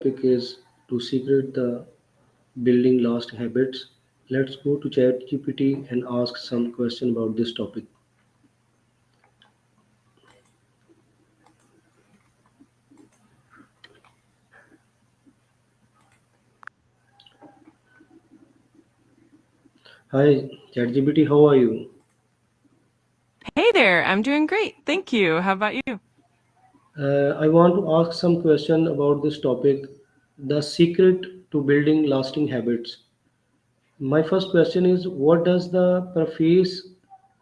topic is to secret the building lost habits. Let's go to ChatGPT and ask some question about this topic. Hi, ChatGPT, how are you? Hey there, I'm doing great. Thank you. How about you? I want to ask some question about this topic, the secret to building lasting habits. My first question is, what does the preface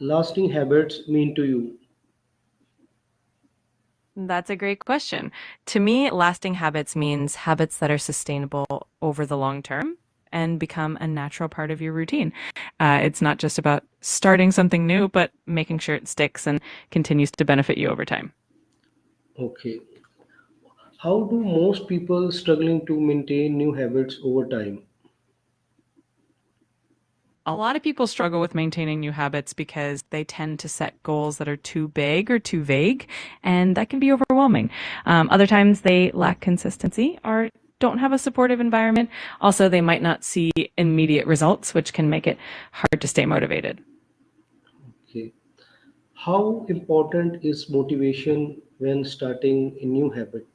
lasting habits mean to you? That's a great question. To me, lasting habits means habits that are sustainable over the long term and become a natural part of your routine. It's not just about starting something new, but making sure it sticks and continues to benefit you over time. Okay. How do most people struggling to maintain new habits over time? A lot of people struggle with maintaining new habits because they tend to set goals that are too big or too vague, and that can be overwhelming. Other times they lack consistency or don't have a supportive environment. Also, they might not see immediate results, which can make it hard to stay motivated. Okay. How important is motivation when starting a new habit?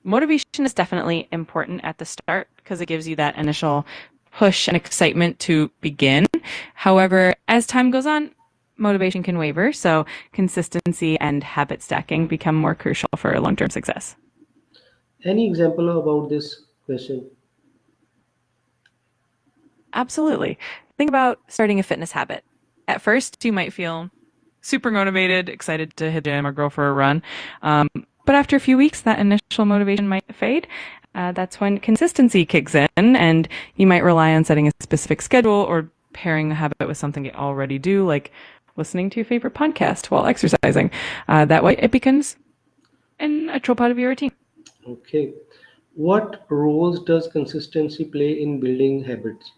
Motivation is definitely important at the start because it gives you that initial push and excitement to begin. However, as time goes on, motivation can waver, so consistency and habit stacking become more crucial for long term success. Any example about this question? Absolutely. Think about starting a fitness habit. At first, you might feel super motivated, excited to hit the gym or go for a run. But after a few weeks, that initial motivation might fade. That's when consistency kicks in, and you might rely on setting a specific schedule or pairing the habit with something you already do, like listening to your favorite podcast while exercising. That way, it becomes a natural part of your routine. Okay. What roles does consistency play in building habits?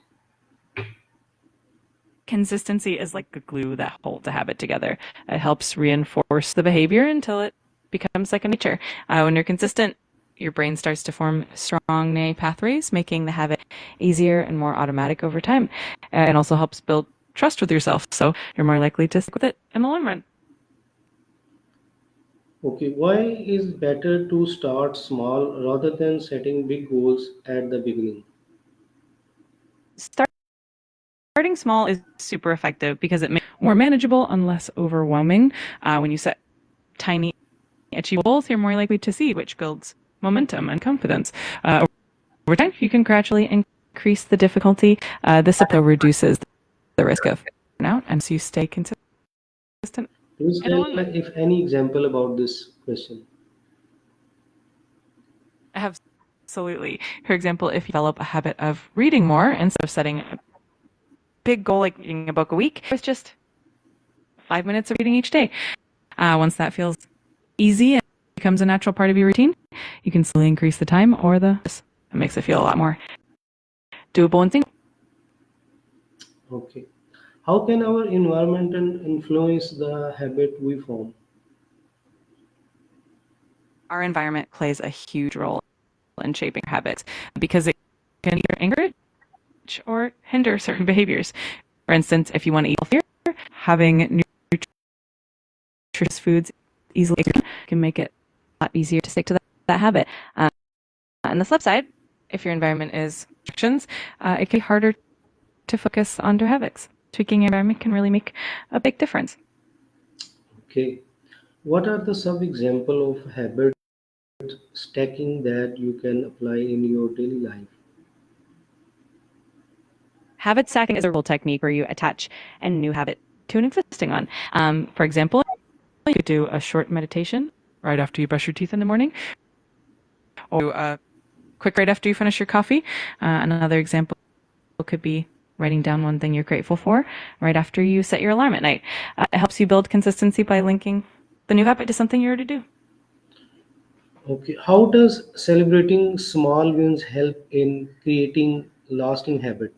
Consistency is like a glue that holds a habit together. It helps reinforce the behavior until it becomes second nature. When you're consistent, your brain starts to form strong neural pathways, making the habit easier and more automatic over time. It also helps build trust with yourself, so you're more likely to stick with it in the long run. Okay. Why is better to start small rather than setting big goals at the beginning? Starting small is super effective because it makes it more manageable and less overwhelming. When you set tiny, achievable goals, you're more likely to see, which builds momentum and confidence. Over time, you can gradually increase the difficulty. This approach reduces the risk of burnout, and so you stay consistent Please in the tell long me run. if any example about this question. Absolutely. For example, if you develop a habit of reading more instead of setting a big goal like reading a book a week, with just 5 minutes of reading each day. Once that feels easy and becomes a natural part of your routine, you can slowly increase the time or the. It makes it feel a lot more doable and single. Okay. How can our environment influence the habit we form? Our environment plays a huge role in shaping our habits because it can either encourage or hinder certain behaviors. For instance, if you want to eat healthier, having nutritious foods easily can make it a lot easier to stick to that habit. On the flip side, if your environment is restrictions, it can be harder to focus on your habits. Tweaking your environment can really make a big difference. Okay. What are the some example of habit stacking that you can apply in your daily life? Habit stacking is a real technique where you attach a new habit to an existing one. For example, you could do a short meditation right after you brush your teeth in the morning, or quick right after you finish your coffee. Another example could be writing down one thing you're grateful for right after you set your alarm at night. It helps you build consistency by linking the new habit to something you already do. Okay. How does celebrating small wins help in creating lasting habit?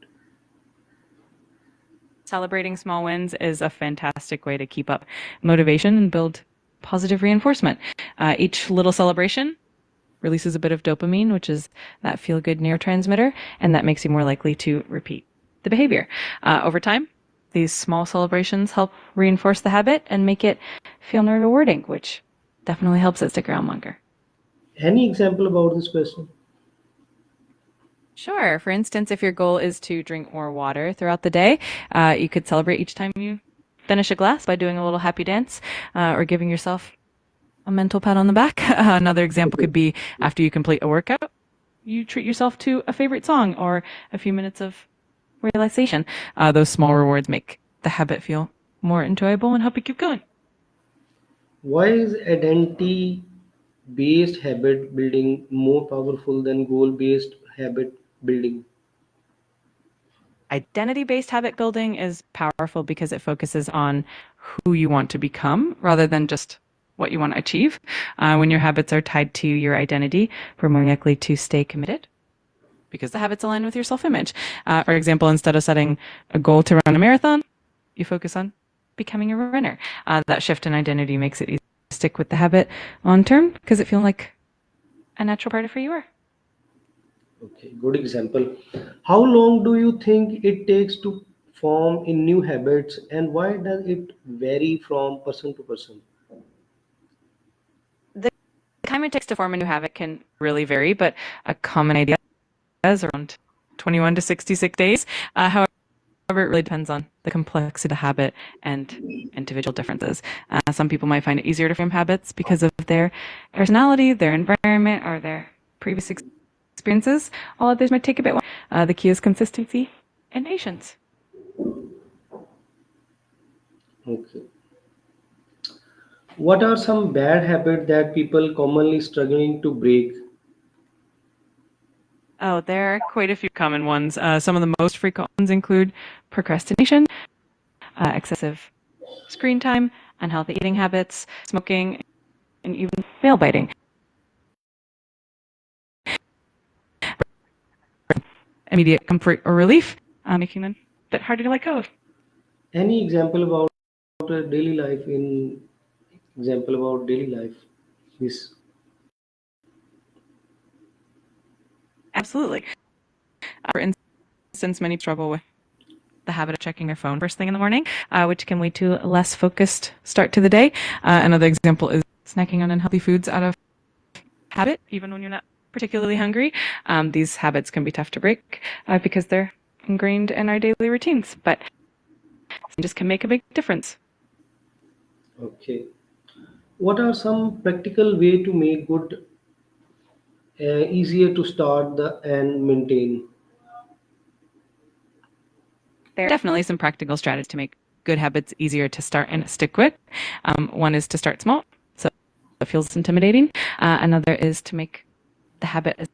Celebrating small wins is a fantastic way to keep up motivation and build positive reinforcement. Each little celebration releases a bit of dopamine, which is that feel-good neurotransmitter, and that makes you more likely to repeat the behavior. Over time, these small celebrations help reinforce the habit and make it feel more rewarding, which definitely helps it stick around longer. Any example about this question? Sure. For instance, if your goal is to drink more water throughout the day, you could celebrate each time you finish a glass by doing a little happy dance or giving yourself a mental pat on the back. Another example Okay. could be after you complete a workout, you treat yourself to a favorite song or a few minutes of relaxation. Those small rewards make the habit feel more enjoyable and help you keep going. Why is identity based habit building more powerful than goal based habit building? Identity-based habit building is powerful because it focuses on who you want to become rather than just what you want to achieve. When your habits are tied to your identity, we're more likely to stay committed because the habits align with your self-image. For example, instead of setting a goal to run a marathon, you focus on becoming a runner. That shift in identity makes it easy to stick with the habit long term because it feels like a natural part of who you are. Okay, good example. How long do you think it takes to form in new habits and why does it vary from person to person? The time it takes to form a new habit can really vary, but a common idea is around 21 to 66 days. However, it really depends on the complexity of the habit and individual differences. Some people might find it easier to form habits because of their personality, their environment, or their previous experiences, while others might take a bit longer. The key is consistency and patience. Okay. What are some bad habits that people commonly struggling to break? Oh, there are quite a few common ones. Some of the most frequent ones include procrastination, excessive screen time, unhealthy eating habits, smoking, and even nail biting. Immediate comfort or relief, making them a bit harder to let go of. Any example about daily life in example about daily life? This. Absolutely. For instance, many struggle with the habit of checking their phone first thing in the morning, which can lead to a less focused start to the day. Another example is snacking on unhealthy foods out of habit, even when you're not particularly hungry. These habits can be tough to break because they're ingrained in our daily routines, but just can make a big difference. Okay. What are some practical way to make good easier to start the and maintain? There are definitely some practical strategies to make good habits easier to start and stick with. One is to start small, so it feels intimidating. Another is to make the habit as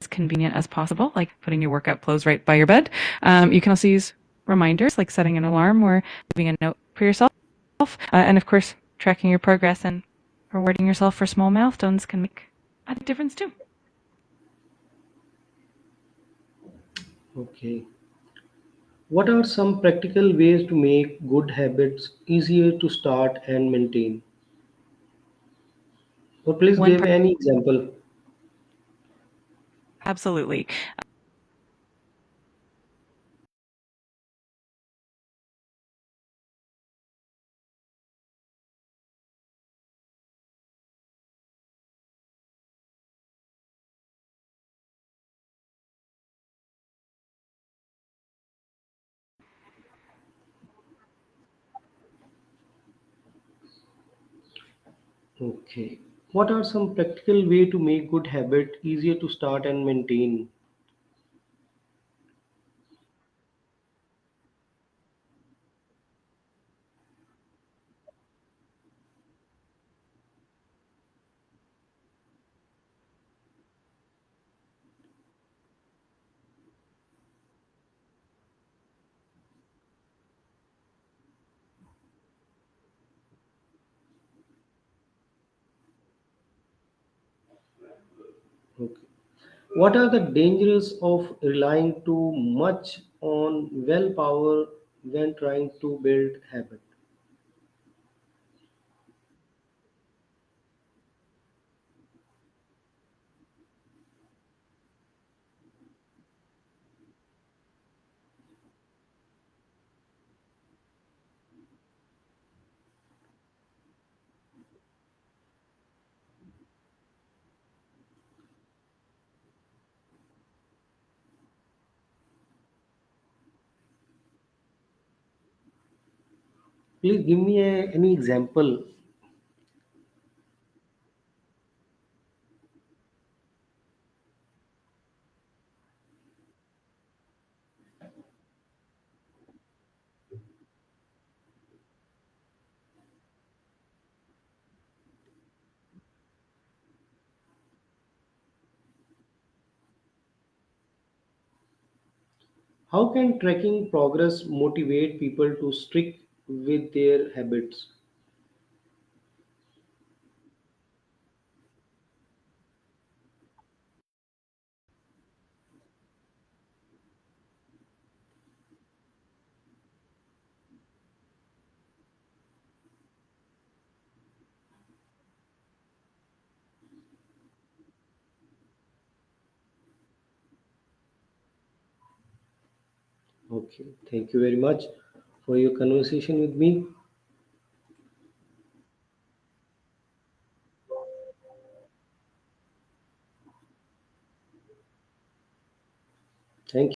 convenient as possible, like putting your workout clothes right by your bed. You can also use reminders, like setting an alarm or leaving a note for yourself. And of course, tracking your progress and rewarding yourself for small milestones can make a difference too. Okay. What are some practical ways to make good habits easier to start and maintain? Or please One give part, any example. absolutely. Okay. What are some practical way to make good habit easier to start and maintain? Okay. What are the dangers of relying too much on willpower when trying to build habit? Please give me any example. How can tracking progress motivate people to stick with their habits? Okay, thank you very much for your conversation with me. Thank